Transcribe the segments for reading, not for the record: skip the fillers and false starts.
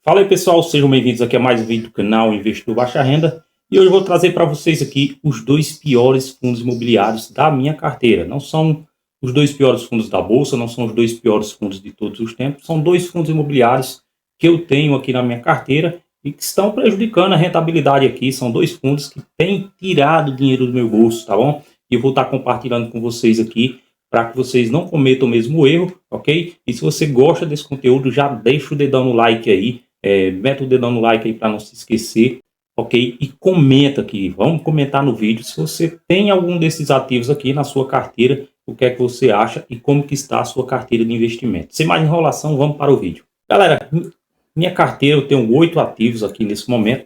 Fala aí pessoal, sejam bem-vindos aqui a mais um vídeo do canal Investidor Baixa Renda. E hoje eu vou trazer para vocês aqui os dois piores fundos imobiliários da minha carteira. Não são os dois piores fundos da Bolsa, não são os dois piores fundos de todos os tempos. São dois fundos imobiliários que eu tenho aqui na minha carteira e que estão prejudicando a rentabilidade aqui. São dois fundos que têm tirado dinheiro do meu bolso, tá bom? E eu vou estar compartilhando com vocês aqui para que vocês não cometam o mesmo erro, ok? E se você gosta desse conteúdo, já deixa o dedão no like aí. Mete o dedão no like aí para não se esquecer, ok? E comenta aqui, vamos comentar no vídeo se você tem algum desses ativos aqui na sua carteira, o que é que você acha e como que está a sua carteira de investimento. Sem mais enrolação, vamos para o vídeo. Galera, minha carteira eu tenho 8 ativos aqui nesse momento.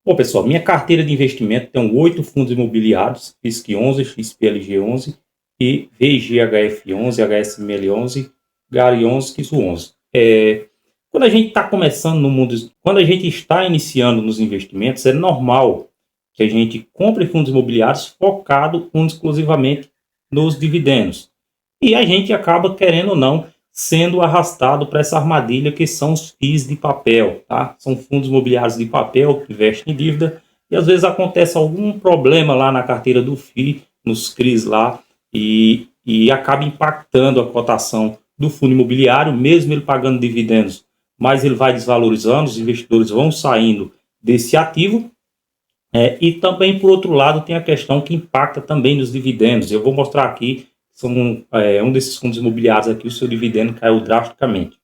Bom pessoal, minha carteira de investimento tem 8 fundos imobiliários, FISC11, XPLG11 e VGHF11, HSML11, GARI11, KISU11. Quando a gente está começando no mundo, quando a gente está iniciando nos investimentos, é normal que a gente compre fundos imobiliários focado exclusivamente nos dividendos. E a gente acaba, querendo ou não, sendo arrastado para essa armadilha que são os FIIs de papel, tá? São fundos imobiliários de papel que investem em dívida e às vezes acontece algum problema lá na carteira do FII, nos CRIs lá, e acaba impactando a cotação do fundo imobiliário, mesmo ele pagando dividendos, mas ele vai desvalorizando, os investidores vão saindo desse ativo. E também, por outro lado, tem a questão que impacta também nos dividendos. Eu vou mostrar aqui, um desses fundos imobiliários aqui, o seu dividendo caiu drasticamente.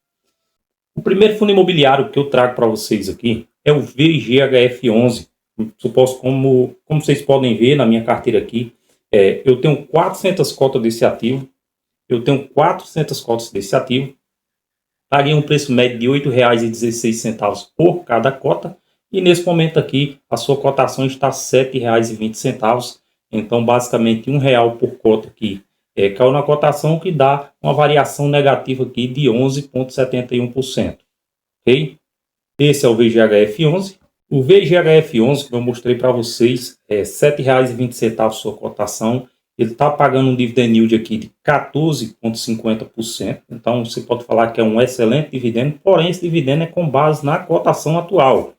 O primeiro fundo imobiliário que eu trago para vocês aqui é o VGHF11. Como vocês podem ver na minha carteira aqui, eu tenho 400 cotas desse ativo. Paguei um preço médio de R$ 8,16 por cada cota. E nesse momento aqui, a sua cotação está R$ 7,20. Então, basicamente, R$ 1 por cota aqui caiu na cotação, que dá uma variação negativa aqui de 11,71%. Ok? Esse é o VGHF11. O VGHF11 que eu mostrei para vocês é R$ 7,20 sua cotação. Ele está pagando um dividend yield aqui de 14,50%. Então, você pode falar que é um excelente dividendo, porém, esse dividendo é com base na cotação atual.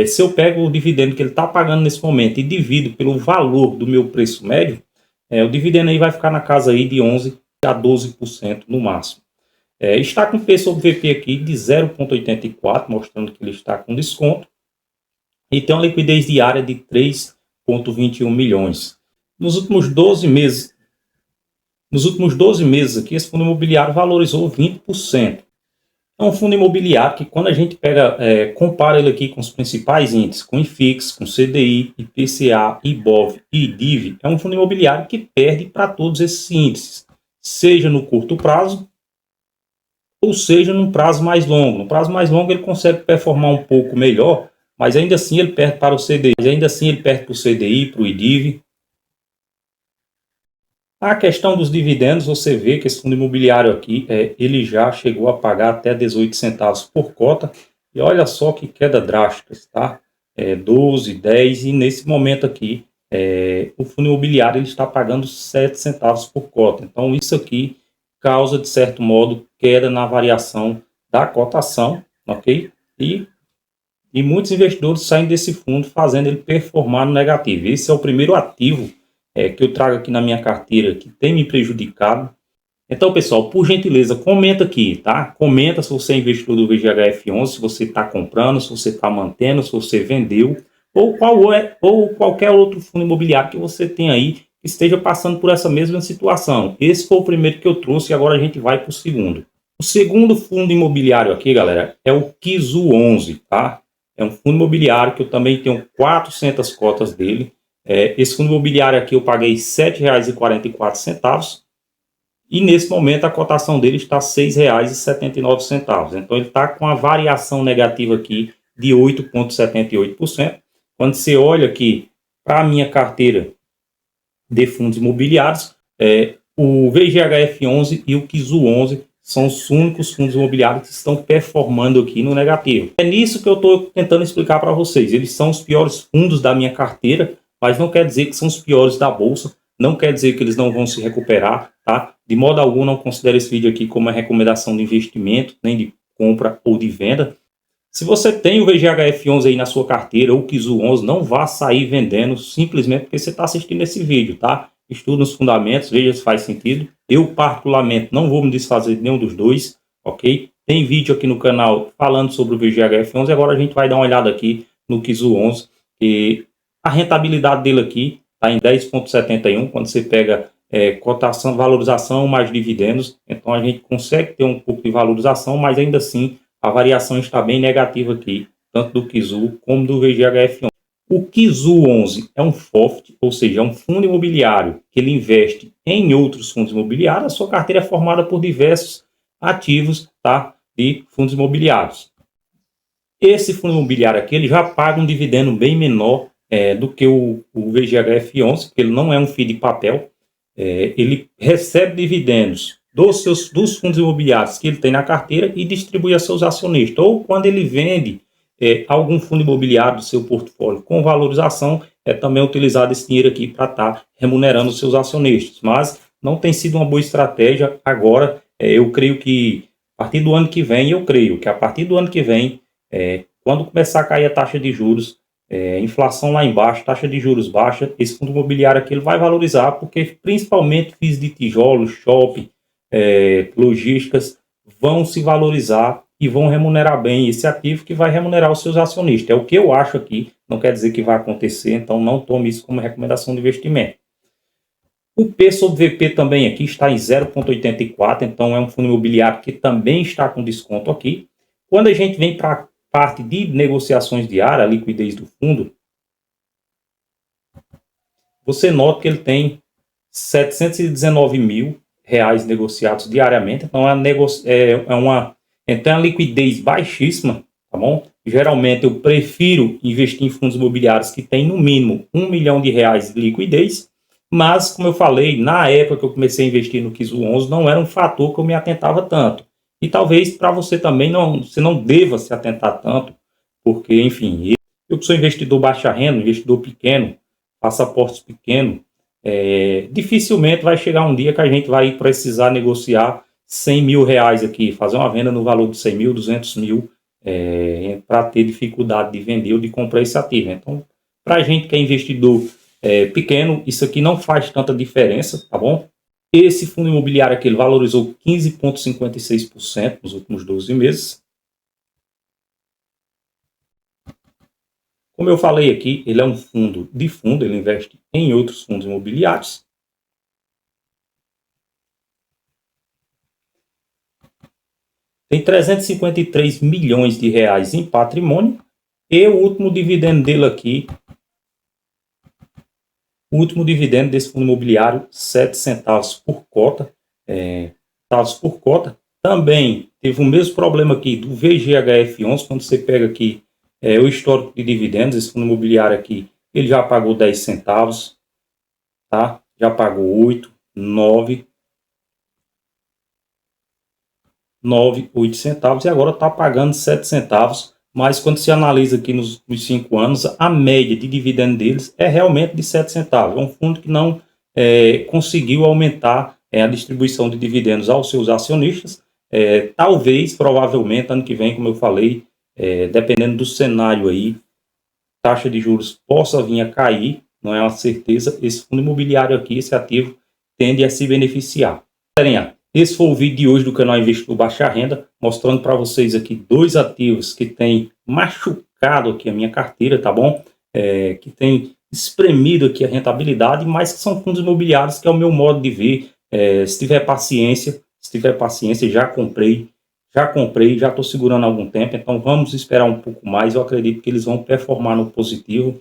Se eu pego o dividendo que ele está pagando nesse momento e divido pelo valor do meu preço médio, o dividendo aí vai ficar na casa aí de 11% a 12% no máximo. Está com P sobre VP aqui de 0,84, mostrando que ele está com desconto. E tem uma liquidez diária de 3,21 milhões. Nos últimos 12 meses aqui, esse fundo imobiliário valorizou 20%. É um fundo imobiliário que, quando a gente compara ele aqui com os principais índices, com IFIX, com CDI, IPCA, IBOV e IDIV, é um fundo imobiliário que perde para todos esses índices, seja no curto prazo ou seja num prazo mais longo. No prazo mais longo ele consegue performar um pouco melhor, mas ainda assim ele perde para o CDI, para o IDIV. A questão dos dividendos, você vê que esse fundo imobiliário aqui, ele já chegou a pagar até 18 centavos por cota. E olha só que queda drástica, tá? 12, 10 e nesse momento aqui, o fundo imobiliário ele está pagando 7 centavos por cota. Então isso aqui causa, de certo modo, queda na variação da cotação, ok? E muitos investidores saem desse fundo fazendo ele performar no negativo. Esse é o primeiro ativo que eu trago aqui na minha carteira, que tem me prejudicado. Então, pessoal, por gentileza, comenta aqui, tá? Comenta se você é investidor do VGHF11, se você está comprando, se você está mantendo, se você vendeu, ou qualquer outro fundo imobiliário que você tem aí, que esteja passando por essa mesma situação. Esse foi o primeiro que eu trouxe e agora a gente vai para o segundo. O segundo fundo imobiliário aqui, galera, é o KISU11, tá? É um fundo imobiliário que eu também tenho 400 cotas dele. Esse fundo imobiliário aqui eu paguei R$ 7,44 e nesse momento a cotação dele está R$ 6,79. Então ele está com a variação negativa aqui de 8,78%. Quando você olha aqui para a minha carteira de fundos imobiliários, o VGHF11 e o KISU11 são os únicos fundos imobiliários que estão performando aqui no negativo. É nisso que eu estou tentando explicar para vocês. Eles são os piores fundos da minha carteira, mas não quer dizer que são os piores da bolsa, não quer dizer que eles não vão se recuperar, tá? De modo algum, não considere esse vídeo aqui como uma recomendação de investimento, nem de compra ou de venda. Se você tem o VGHF11 aí na sua carteira ou o Kizu 11, não vá sair vendendo simplesmente porque você está assistindo esse vídeo, tá? Estude os fundamentos, veja se faz sentido. Eu, particularmente, não vou me desfazer de nenhum dos dois, ok? Tem vídeo aqui no canal falando sobre o VGHF11. Agora a gente vai dar uma olhada aqui no Kizu 11. E a rentabilidade dele aqui está em 10,71. Quando você pega cotação, valorização mais dividendos, então a gente consegue ter um pouco de valorização, mas ainda assim a variação está bem negativa aqui, tanto do Kizu como do VGHF11. O Kizu 11 é um FOF, ou seja, é um fundo imobiliário que ele investe em outros fundos imobiliários. A sua carteira é formada por diversos ativos, tá, de fundos imobiliários. Esse fundo imobiliário aqui ele já paga um dividendo bem menor do que o VGHF11, porque ele não é um FII de papel. Ele recebe dividendos dos fundos imobiliários que ele tem na carteira e distribui a seus acionistas. Ou quando ele vende algum fundo imobiliário do seu portfólio com valorização, é também utilizado esse dinheiro aqui para estar remunerando os seus acionistas. Mas não tem sido uma boa estratégia agora. Eu creio que a partir do ano que vem, quando começar a cair a taxa de juros, inflação lá embaixo, taxa de juros baixa, esse fundo imobiliário aqui ele vai valorizar, porque principalmente FIIs de tijolos, shopping, logísticas vão se valorizar e vão remunerar bem esse ativo, que vai remunerar os seus acionistas. É o que eu acho aqui, não quer dizer que vai acontecer, então não tome isso como recomendação de investimento. O P sobre VP também aqui está em 0,84, então é um fundo imobiliário que também está com desconto aqui. Quando a gente vem para a parte de negociações diárias, a liquidez do fundo, você nota que ele tem 719 mil reais negociados diariamente, então é uma liquidez baixíssima, tá bom? Geralmente eu prefiro investir em fundos imobiliários que tem no mínimo R$1 milhão de liquidez, mas como eu falei, na época que eu comecei a investir no Kizu 11 não era um fator que eu me atentava tanto. E talvez para você também você não deva se atentar tanto, porque, enfim, eu que sou investidor baixa renda, investidor pequeno, passaportes pequeno, dificilmente vai chegar um dia que a gente vai precisar negociar 100 mil reais aqui, fazer uma venda no valor de 100 mil, 200 mil, para ter dificuldade de vender ou de comprar esse ativo. Então, para a gente que é investidor pequeno, isso aqui não faz tanta diferença, tá bom? Esse fundo imobiliário aqui ele valorizou 15,56% nos últimos 12 meses. Como eu falei aqui, ele é um fundo de fundo, ele investe em outros fundos imobiliários. Tem 353 milhões de reais em patrimônio. E o último dividendo dele aqui, o último dividendo desse fundo imobiliário, 7 centavos por cota. Também teve o mesmo problema aqui do VGHF11, quando você pega aqui o histórico de dividendos, esse fundo imobiliário aqui, ele já pagou 10 centavos, tá? Já pagou 8, 9, 8 centavos e agora está pagando 7 centavos. Mas quando se analisa aqui nos 5 anos, a média de dividendo deles é realmente de 7 centavos. É um fundo que não conseguiu aumentar a distribuição de dividendos aos seus acionistas. Talvez, provavelmente, ano que vem, como eu falei, dependendo do cenário aí, taxa de juros possa vir a cair, não é uma certeza. Esse fundo imobiliário aqui, esse ativo, tende a se beneficiar. Esse foi o vídeo de hoje do canal Investidor Baixa Renda, mostrando para vocês aqui dois ativos que têm machucado aqui a minha carteira, tá bom? Que tem espremido aqui a rentabilidade, mas que são fundos imobiliários, que é o meu modo de ver. Se tiver paciência, já comprei, já estou segurando há algum tempo, então vamos esperar um pouco mais. Eu acredito que eles vão performar no positivo.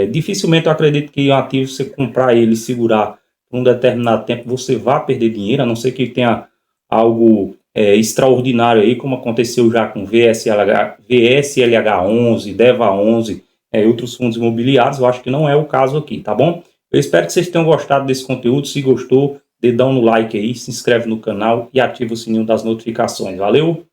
Dificilmente eu acredito que um ativo, você comprar ele e segurar por um determinado tempo, você vai perder dinheiro, a não ser que tenha algo extraordinário aí, como aconteceu já com VSLH11, DEVA11, outros fundos imobiliários. Eu acho que não é o caso aqui, tá bom? Eu espero que vocês tenham gostado desse conteúdo. Se gostou, dedão no like aí, se inscreve no canal e ativa o sininho das notificações. Valeu!